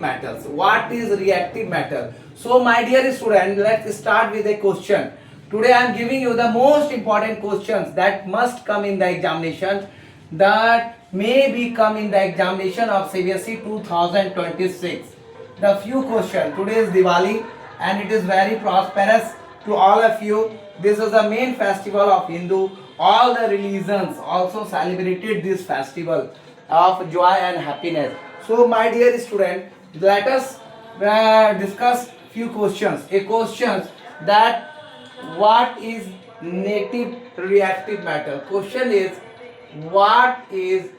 metals. What is reactive metal? So my dear student, let's start with a question. Today I am giving you the most important questions that must come in the examination, that may be come in the examination of CBSE 2026. The few questions. Today is Diwali and it is very prosperous to all of you. This is the main festival of Hindu. All the religions also celebrated this festival of joy and happiness. So my dear student, let us discuss few questions. A questions that what is native reactive metal? Question is what is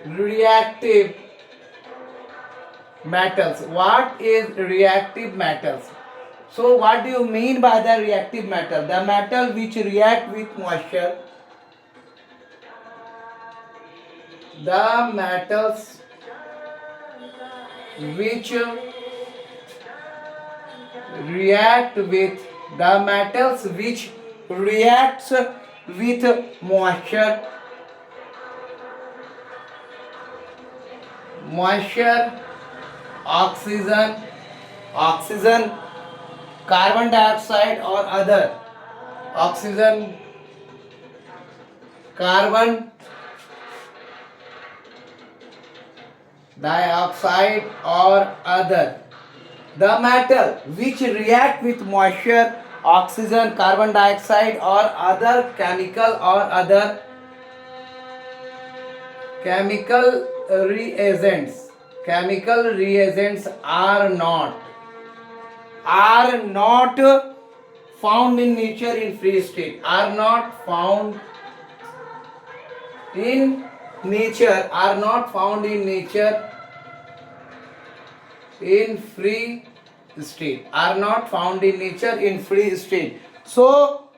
reactive metals? What is reactive metals? So what do you mean by the reactive metal? The metal which react with moisture. The metals which react with reacts with moisture, oxygen, carbon dioxide or other oxygen, carbon dioxide or other. The metal which react with moisture, oxygen, carbon dioxide or other chemical reagents are not found in nature in free state. Are not found in nature in free state. So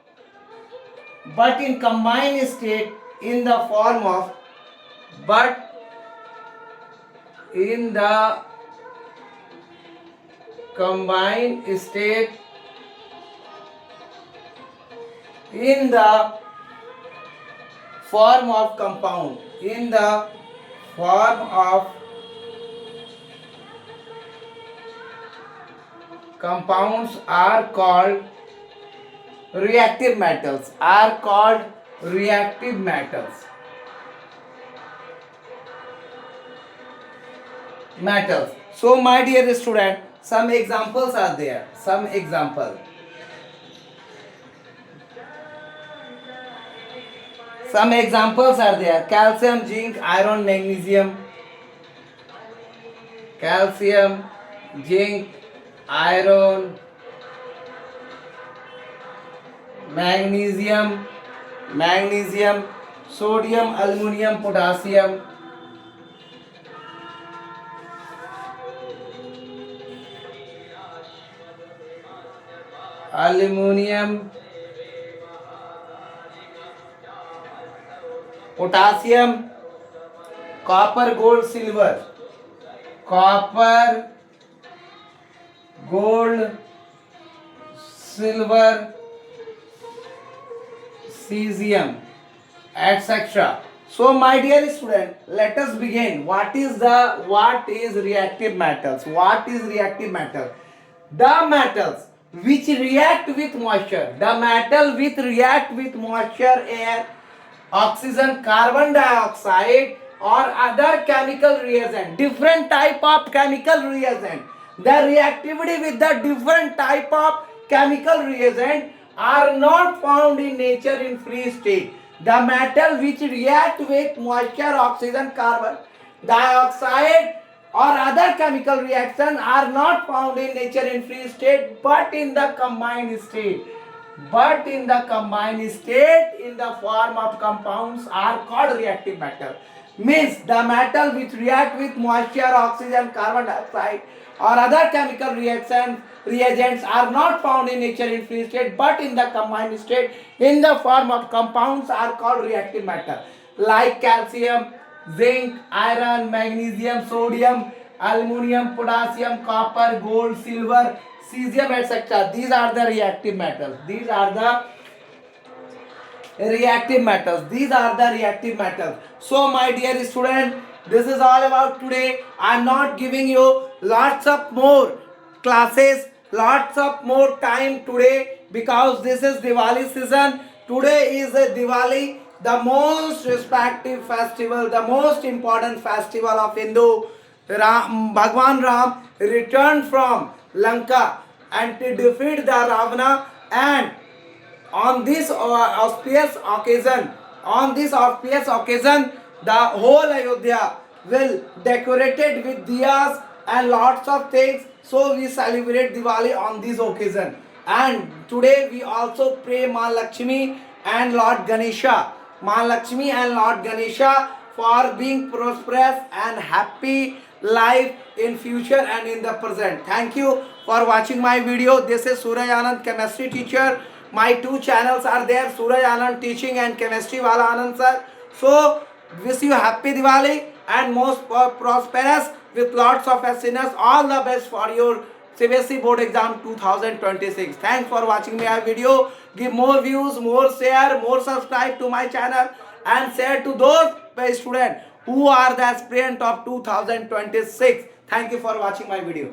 but in combined state in the form of compound, in the form of compounds are called reactive metals. So my dear student, some examples are there. Calcium, zinc, iron, magnesium. Calcium, zinc, iron, magnesium, sodium, aluminum, potassium. Potassium, copper, gold, silver. Cesium, etc. So my dear student, let us begin. What is reactive metals? The metals which react with moisture. Air, oxygen, carbon dioxide or other chemical reagent. Different type of chemical reagent. The reactivity with the different type of chemical reagent are not found in nature in free state. The metal which react with moisture, oxygen, carbon dioxide or other chemical reaction are not found in nature in free state, but in the combined state. In the form of compounds are called reactive metal. Means the metal which react with moisture, oxygen, carbon dioxide or other chemical reagents are not found in nature in free state, but in the combined state in the form of compounds are called reactive metal. Like calcium, zinc, iron, magnesium, sodium, aluminum, potassium, copper, gold, silver, cesium, etc. These are the reactive metals. reactive metals. These are the reactive metals. So my dear student, This is all about today. I'm not giving you lots of more classes, lots of more time today because this is Diwali season. Today is a Diwali, the most respective festival, the most important festival of Hindu. Bhagwan Ram returned from Lanka and to defeat the Ravana, and on this auspicious occasion, the whole Ayodhya will decorated with diyas and lots of things. So we celebrate Diwali on this occasion. And today we also pray Ma Lakshmi and Lord Ganesha. Ma Lakshmi and Lord Ganesha for being prosperous and happy life in future and in the present. Thank you for watching my video. This is Suraj Anand, chemistry teacher. My two channels are there, Suraj Anand Teaching and Chemistry Wala Anand Sir. So wish you happy Diwali and most prosperous with lots of happiness. All the best for your CBSE board exam 2026. Thanks for watching my video. Give more views, more share, more subscribe to my channel and share to those students who are the aspirant of 2026. Thank you for watching my video.